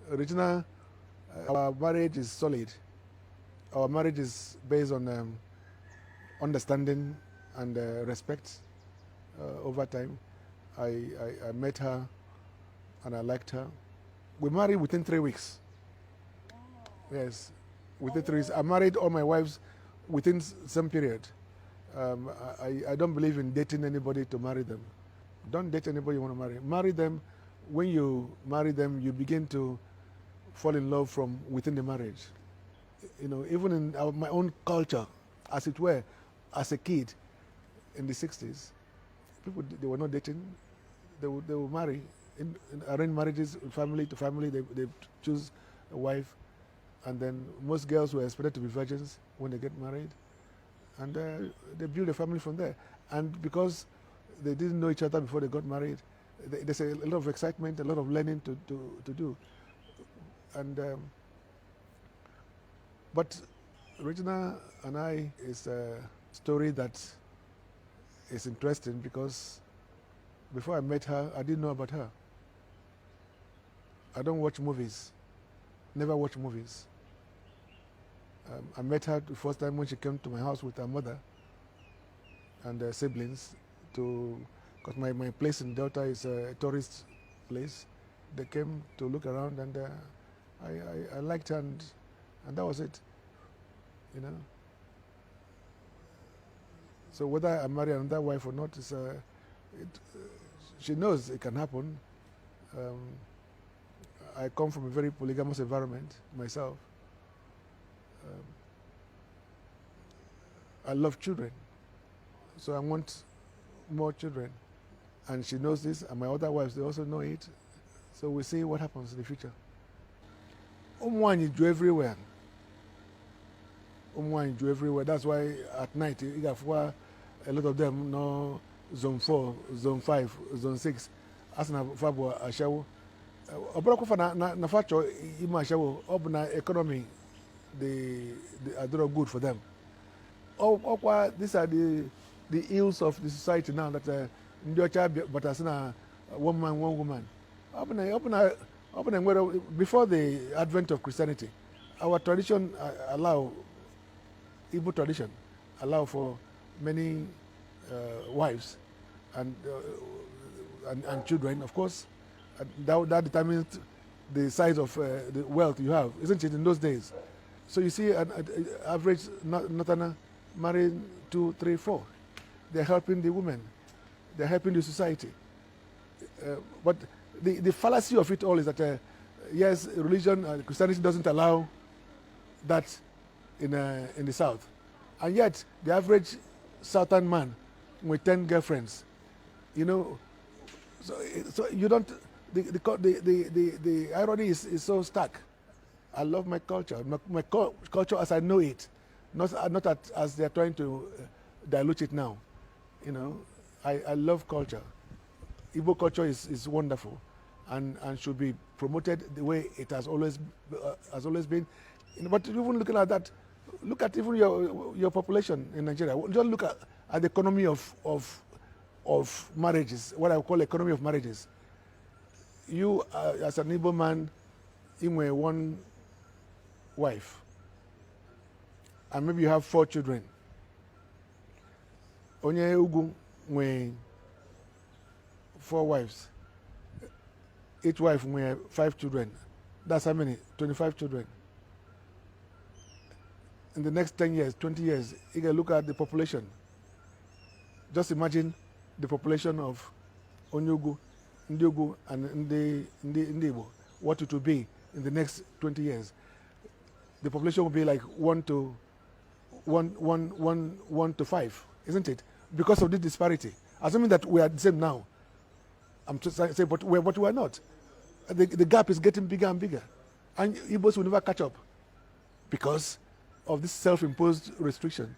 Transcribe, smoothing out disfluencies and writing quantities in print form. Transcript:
Regina, our marriage is solid. Our marriage is based on understanding and respect over time. I met her and I liked her. We married within 3 weeks. Yes, within 3 weeks. I married all my wives within some period. I don't believe in dating anybody to marry them. Don't date anybody you want to marry. Marry them. When you marry them, you begin to fall in love from within the marriage. Even in my own culture, as it were, as a kid in the 60s, people, they were not dating. They would marry. In arranged marriages, family to family, they choose a wife. And then most girls were expected to be virgins when they get married. And they build a family from there. And because they didn't know each other before they got married, there's a lot of excitement, a lot of learning to do. And but Regina and I is a story that is interesting because before I met her, I didn't know about her. I don't watch movies, never watch movies. I met her the first time when she came to my house with her mother and her siblings because my place in Delta is a tourist place. They came to look around and I liked her and that was it, So whether I marry another wife or not, she knows it can happen. I come from a very polygamous environment myself. I love children, so I want more children. And she knows this, and my other wives, they also know it. So we'll see what happens in the future. You do everywhere. You do everywhere. That's why at night, you got a lot of them know zone 4, zone 5, zone 6. As na fabo ashawo. Obro fa na facho ima ashawo. Obna economy they are doing good for them. These are the ills of the society now that but as one man, one woman. Before the advent of Christianity, our tradition Igbo tradition allow for many wives and children, of course. That determines the size of the wealth you have, isn't it, in those days? So you see an average Northerner marrying 2, 3, 4. They're helping the women. They're helping the society. But the fallacy of it all is that, yes, religion, Christianity doesn't allow that in the South. And yet, the average Southern man with 10 girlfriends, so you don't, the irony is so stark. I love my culture, my culture as I know it, not as they're trying to dilute it now. I love culture. Igbo culture is wonderful, and should be promoted the way it has always been. But even looking at that, look at even your population in Nigeria. Just look at the economy of marriages, what I call economy of marriages. You as an Igbo man, you have one wife, and maybe you have 4 children. Onye Ugu with 4 wives. Each wife with 5 children. That's how many? 25 children. In the next 10 years, 20 years, you can look at the population. Just imagine the population of Onyugu, Ndiogu, and Ndibo, what it will be in the next 20 years. The population will be like 1 to 5, isn't it? Because of this disparity. Assuming that we are the same now. I'm just saying, but we are not. The gap is getting bigger and bigger. And Igbos will never catch up because of this self-imposed restriction.